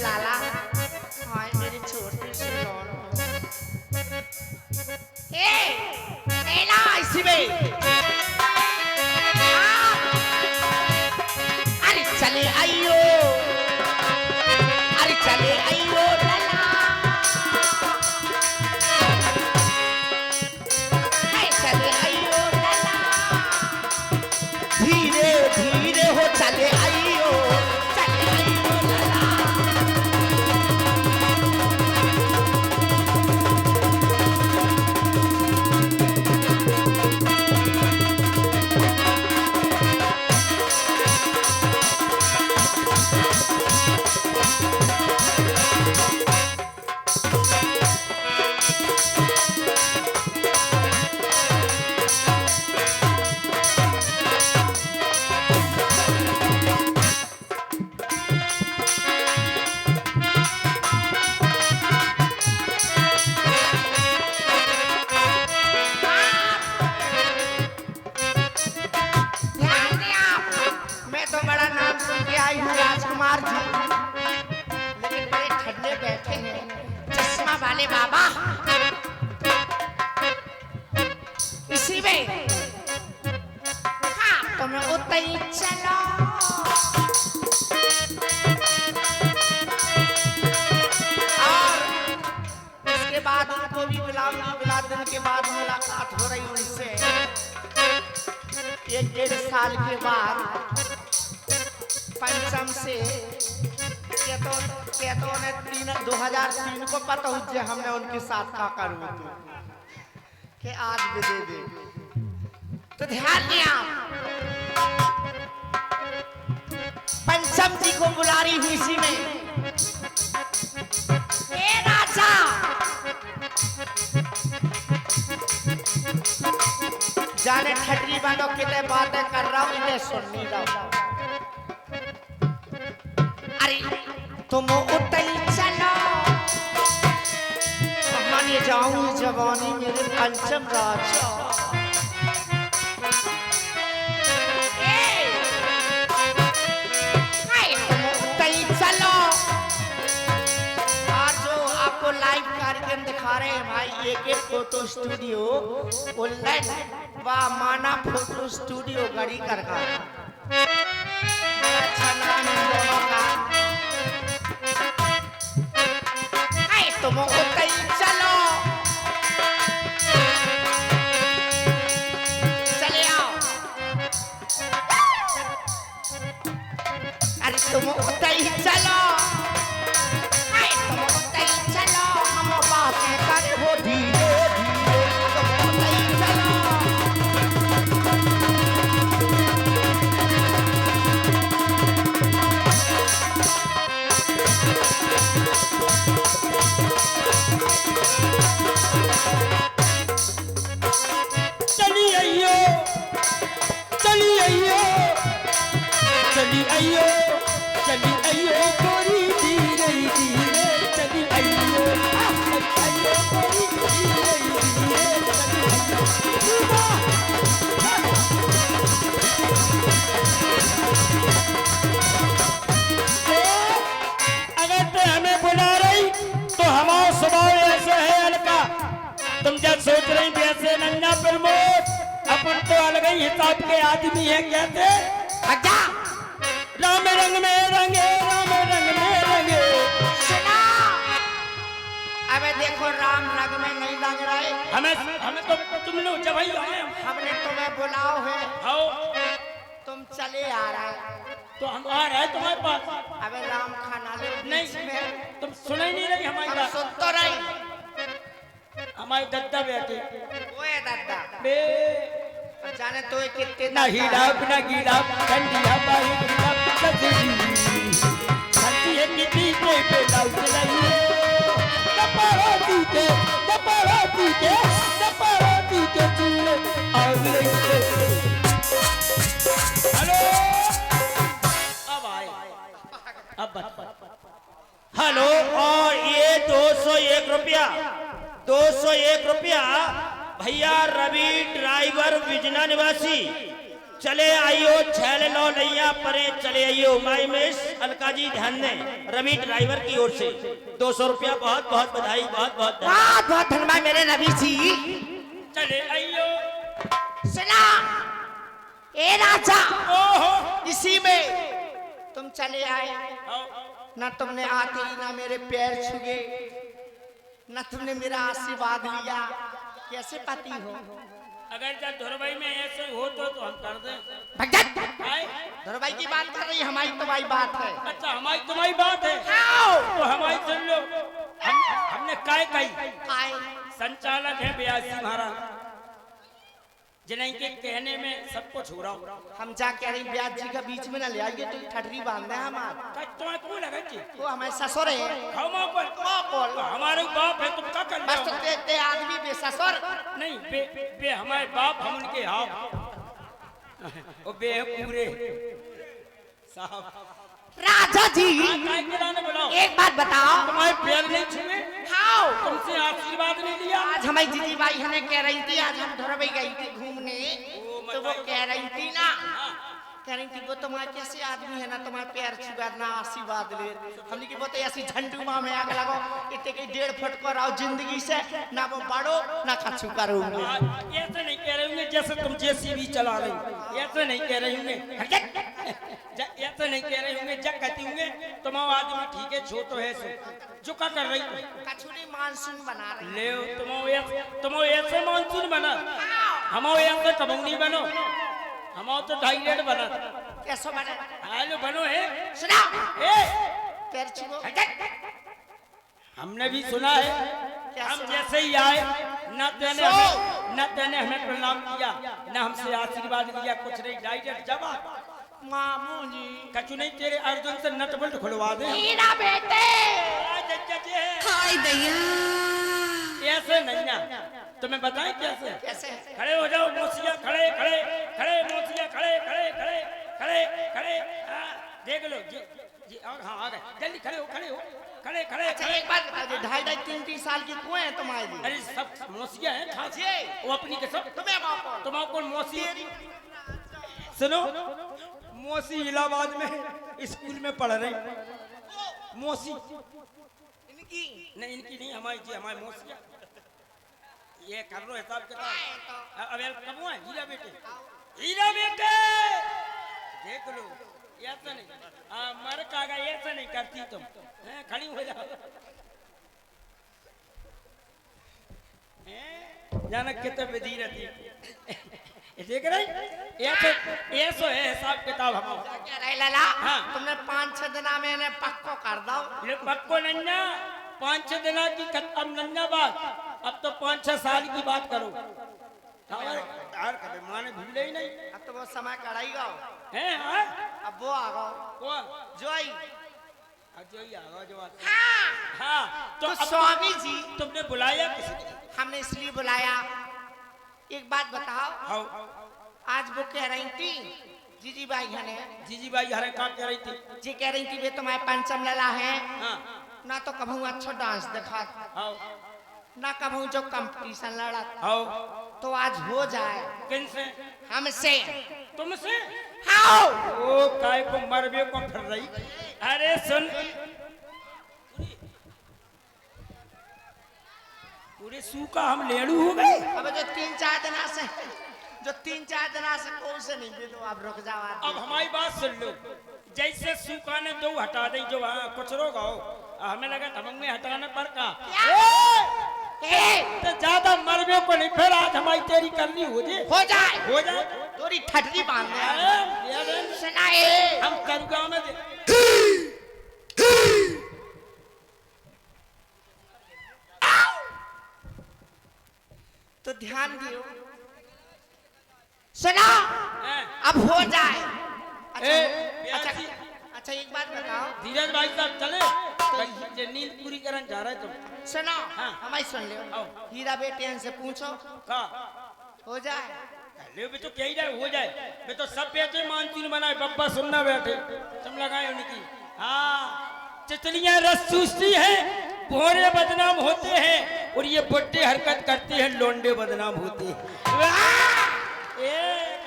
लाला, हाय मेरी छोटी सी लोनो। ना इसी में अरे चले आइयो, अरे चले आइयो लाला, चले आइयो लाला, धीरे धीरे हो चले आइयो, चले आइयो लाला। राजकुमार जी, लेकिन बड़े ठंडे बैठे हैं चश्मा वाले बाबा। इसी में हाँ तुम उतई चलो, और उसके बाद उनको भी बुला दिन के बाद मुलाकात हो रही उनसे। 1-1.5 साल के बाद पंचम से कहतो ने 2003 को पता हो जे हमने उनके साथ का करूँ के आज भी दे दे। तो ध्यान दिया पंचम जी को बुला रही हुई इसी में। ए राजा जाने ठटरी बनो कितने बातें कर रहा हूँ, इन्हें सुन नहीं रहा। अरे तुम उतई चलो, मानिए जाऊं जवानी मेरे पंचम राजा। तुम उतई चलो, आज जो आपको लाइव कार्यक्रम दिखा रहे हैं भाई, एक फोटो स्टूडियो ऑनलाइन व माना फोटो स्टूडियो गढ़ी कर अच्छा नाम इन दोनों का। तुम उतई चलो, चले आओ, अरे तुम उतई चलो, तुम उतई चलो, हम बातें कर वो धीरे धीरे, तुम उतई चलो। चली आइयो, चली आइयो गोरी धीरे धीरे, चली आइयो, आइयो गोरी धीरे धीरे, अगर तो हमें बुला रही तो हमारा स्वभाव ऐसा है हल्का। तुम जब सोच रही वैसे नन्ना प्रमोद, अपन तो अलग ही हिसाब के आदमी है। कहते अच्छा राम रंग में रंगे, राम रंग में रंगे। सुना, अबे देखो राम रंग में नहीं लग रहा है। हमें तो तुम लोग जब ही आए, हमने तुम्हें बुलाओ है, आओ तुम चले आ रहे हैं, तो हम आ रहे हैं तुम्हारे पास। अबे राम खाना ले नहीं में तुम सुन ही नहीं रही हमारी बात। सुन तो रही, हमारी दद्दा बेटी ओए दद्दा बे जाने तो कितने ना हीरा ना गीला ठंडी हमारी सजनी सच्ची है कितनी पे लाउट रही है। दपराती के चूल्हे आग लगी। हेलो अब आए, अब बता। हेलो, और ये 201 रुपया, 201 रुपया भैया रवि ड्राइवर विजना निवासी चले आइयो छैल लो नैया परे चले आइयो। माई मिस अलका जी ध्यान दें, रवि ड्राइवर की ओर से 200 रुपया बहुत बहुत बधाई, बहुत बहुत बधाई। बहुत बहुत धन्यवाद मेरे रवि जी। चले आइयो। सुना ए राजा, ओहो इसी में तुम चले आए, आओ। ना तुमने आते ही ना मेरे पैर छुए, ना तुमने मेरा आशीर्वाद लिया। कैसे पति हो? अगर जब धुरभाई में ऐसे हो तो हम कर दें। भगत आए? धुरभाई की बात कर रही, हमारी तुम्हारी बात है। अच्छा हमारी तुम्हारी बात है आओ। तो हमारी सुन लो। हमने काय कही? आए। संचालक है ब्यासी महाराज, जिनके कहने में सब कुछ हो रहा हूँ। हम जा कह रही ब्याज जी का बीच में ना ले आइए, तो ठटरी बांध दे हमारे। तुम्हें क्यों लगा जी? वो हमारे ससुर है। तो हमारे बाप है, तुम क्या कर रहे बस हो? तो ते आदमी बे ससुर नहीं बे हमारे बाप, हम उनके आप। ओ बे पूरे साहब। राजा जी काय कराने बुलाओ? एक बात बताओ। तुम्हारे पैर नहीं छुए, हाँ तुमसे आशीर्वाद नहीं लिया। आज हमारी दीदी भाई हमें कह रही थी, आज हम धुरभाई गई थी घूमने, तो वो कह रही थी ना, कह रही थी वो तुम्हारे कैसे आदमी है ना, तुम्हारे पैर छुआ ना आशीर्वाद ले। हमने की बोलते ऐसी झंडू माँ में आग लगाओ, इतने की 1.5 फुट को रहो जिंदगी से, ना वो बढ़ो ना कछु करो। ऐसे नहीं कह रहे होंगे जैसे तुम जेसीबी चला रही, ऐसे नहीं कह रहे होंगे। ऐसे नहीं कह रहे होंगे, जब कहती होंगे तुम आदमी ठीक है, छो तो है जो क्या कर रही हो? कछुली मानसून बना रही ले तुम ऐसे मानसून बना, हम ऐसे कबू नहीं बनो, हम तो 2.5 बना। कैसे बना? आलो बनो है। सुना ए पैर छुओ। हमने भी सुना है, हम जैसे ही आए न तेने हमें प्रणाम किया, न हमसे आशीर्वाद लिया, कुछ नहीं, डायरेक्ट जवाब। मामू जी कछु नहीं, तेरे अर्जुन से नट बोल्ट खुलवा दे। हीरा बेटे हाय दैया, ऐसे नहीं ना, तुम्हें बताएं कैसे? कैसे? खड़े हो जाओ मोसिया, खड़े खड़े खड़े मोसिया, खड़े खड़े खड़े खड़े खड़े। देख लो जी जी, हाँ आ गए, जल्दी खड़े हो, खड़े हो, खड़े खड़े। अच्छा एक बात बता दो, 2.5 3 साल की कुएं हैं तुम्हारी? अरे सब मोसिया है खास, वो अपनी के सब। तुम्हें मापो तुम्हारा कौन मोसी? सुनो, मोसी इलाहाबाद में स्कूल में पढ़ रही। मोसी इनकी नहीं, इनकी नहीं, हमारी जी, हमारी मोसिया। ये कर लो हिसाब किताब। अब कब हुआ हीरा बेटे? हीरा बेटे देख लो, ऐसा नहीं मर का गया, ऐसा नहीं करती तुम। खड़ी हो जाओ, जाना कितने विधि रहती। देख रहे ऐसो है हिसाब किताब। हम क्या रहे लाला? हाँ। तुमने 5-6 दिना में इन्हें पक्को कर दो। ये पक्को नन्ना 5-6 दिन की अब नन्ना बात, अब तो 5-6 साल की बात करो। यार कभी माँ ने भूले ही नहीं। अब तो वो समय कढ़ाई गाओ हैं? हाँ अब वो आ गो वो जो आई। जो ही आगा जो आता। हाँ हाँ तो अब स्वामी जी तुमने बुलाया किसी? हमने इसलिए बुलाया, एक बात बताओ। हाँ आज वो कह रही थी जीजी भाई है, जीजी भाई हरे का कह रही थी? जी कह रही थी वे तुम्हारे पंचम लला है हाँ ना, तो कभू अच्छा डांस दिखा, हाँ ना कभू जो कंपटीशन लड़ा, हाँ। तो आज हो जाए किनसे? हमसे। तुमसे? हाँ ओ काय को मरबे को फिर रही। अरे सुन, पूरे सूखा हम लेड़ू हो गए। अब जो 3-4 दिना से कौन से नहीं मिलो, अब रुक जाओ। अब हमारी बात सुन लो, जैसे सूखा ने 2 हटा दे, जो कुछ रोग हो, हमें लगा धमंग हटाने पर का तो ज्यादा मरबे को नहीं, फिर आज हमारी तेरी करनी हो जाए, हो जाए थोड़ी ठटरी बांध दे। अरे सुनाए हम करुगांव में तो ध्यान दियो, सुना अब हो जाए। अच्छा एक बात बताओ, धीरज भाई साहब चले तो नींद पूरी करने जा रहे तुम। सुनो हाँ। हमारी सुन लो, हीरा बेटे से पूछो का हो जाए। ले भी तो क्या ही जाए, हो जाए। मैं तो सब बैठे मानसून बनाए, बब्बा सुनना बैठे, तुम लगाए उनकी। हाँ तितलियां रस चूसती हैं, भोरे बदनाम होते हैं, और ये बुड्ढे हरकत करते हैं, लोंडे बदनाम होते हैं।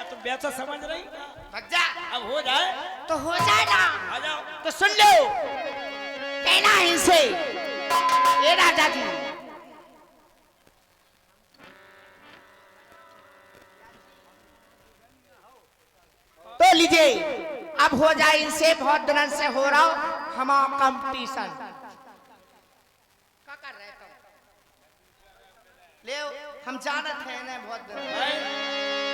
तो वैसा समझ रही भग जा। अब हो जाए तो हो जाए ना, आ जाओ। तो सुन लो कहना है इनसे, ए राजा जी तो लीजिए, अब हो जाए इनसे, बहुत दिनों से हो रहा हमारा कंपटीशन। क्या कर रहे तुम? ले हम जानत हैं ना बहुत दिन।